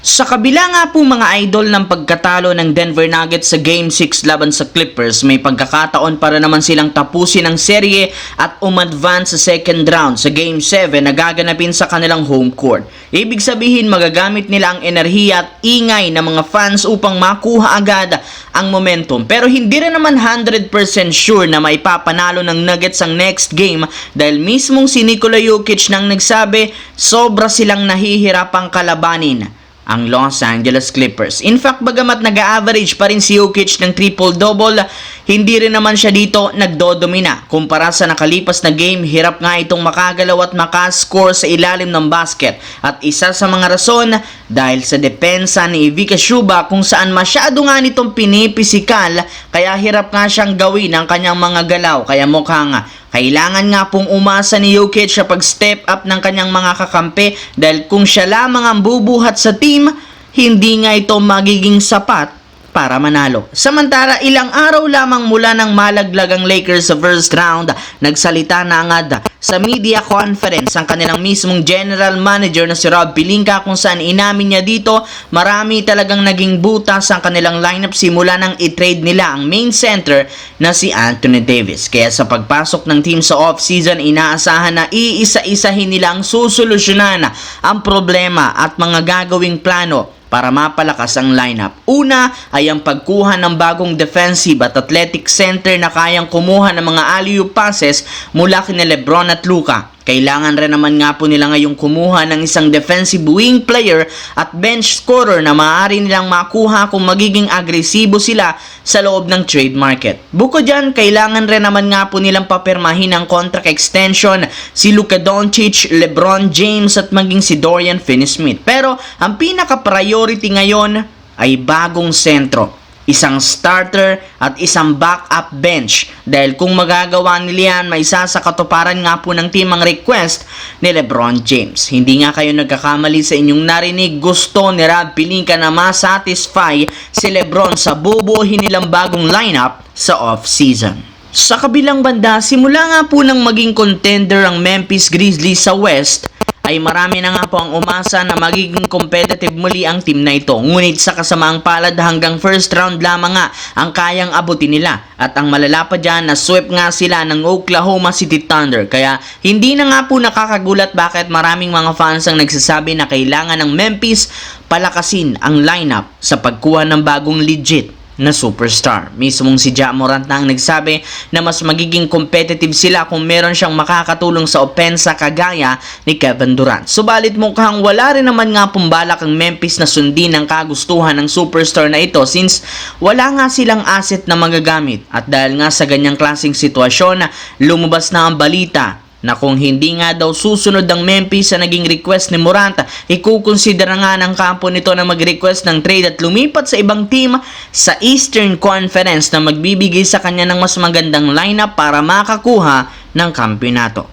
Sa kabila nga po mga idol ng pagkatalo ng Denver Nuggets sa Game 6 laban sa Clippers, may pagkakataon para naman silang tapusin ang serye at umadvance sa second round sa Game 7 na gaganapin sa kanilang home court. Ibig sabihin magagamit nila ang enerhiya at ingay ng mga fans upang makuha agad ang momentum. Pero hindi rin naman 100% sure na maipapanalo ng Nuggets ang next game dahil mismong si Nikola Jokic nang nagsabi sobra silang nahihirapang kalabanin ang Los Angeles Clippers. In fact, bagamat nag-a-average pa rin si Jokic ng triple-double, hindi rin naman siya dito nagdodomina. Kumpara sa nakalipas na game, hirap nga itong makagalaw at makascore sa ilalim ng basket. At isa sa mga rason, dahil sa depensa ni Ivica Zubac kung saan masyado nga nitong pinipisikal, kaya hirap nga siyang gawin ang kanyang mga galaw. Kaya mukhang kailangan nga pong umasa ni Jokic sa pag-step up ng kanyang mga kakampi dahil kung siya lamang ang bubuhat sa team, hindi nga ito magiging sapat para manalo. Samantala, ilang araw lamang mula ng malaglag ang Lakers sa first round, nagsalita na agad sa media conference ang kanilang mismong general manager na si Rob Pelinka kung saan inamin niya dito marami talagang naging butas ang kanilang lineup simula nang i-trade nila ang main center na si Anthony Davis. Kaya sa pagpasok ng team sa off-season, inaasahan na iisa-isahin nila ang susolusyonan ang problema at mga gagawing plano para mapalakas ang lineup. Una ay ang pagkuha ng bagong defensive at athletic center na kayang kumuha ng mga alley-oop passes mula kina Lebron at Luka. Kailangan rin naman nga po nila ngayong kumuha ng isang defensive wing player at bench scorer na maaari nilang makuha kung magiging agresibo sila sa loob ng trade market. Bukod dyan, kailangan rin naman nga po nilang papirmahin ng contract extension si Luka Doncic, LeBron James at maging si Dorian Finney-Smith. Pero ang pinaka-priority ngayon ay bagong sentro. Isang starter at isang backup bench dahil kung magagawa nila yan, may isa sa katuparan nga po ng team ang request ni LeBron James. Hindi nga kayo nagkakamali sa inyong narinig, gusto ni Rob Pelinka na ma-satisfy si LeBron sa bubuhin nilang bagong lineup sa off-season. Sa kabilang banda, simula nga po nang maging contender ang Memphis Grizzlies sa West, ay marami na nga po ang umasa na magiging competitive muli ang team na ito. Ngunit sa kasamaang palad hanggang first round lamang nga ang kayang abutin nila. At ang malala pa dyan na sweep nga sila ng Oklahoma City Thunder. Kaya hindi na nga po nakakagulat bakit maraming mga fans ang nagsasabi na kailangan ng Memphis palakasin ang lineup sa pagkuha ng bagong legit na superstar. Mismong si Ja Morant na ang nagsabi na mas magiging competitive sila kung meron siyang makakatulong sa opensa kagaya ni Kevin Durant. Subalit mukhang wala rin naman nga pumbalak ang Memphis na sundin ang kagustuhan ng superstar na ito since wala nga silang asset na magagamit. At dahil nga sa ganyang klaseng sitwasyon, lumabas na ang balita na kung hindi nga daw susunod ang Memphis sa naging request ni Morant, ikukonsidera nga ng kampo nito na mag-request ng trade at lumipat sa ibang team sa Eastern Conference na magbibigay sa kanya ng mas magandang lineup para makakuha ng kampeonato.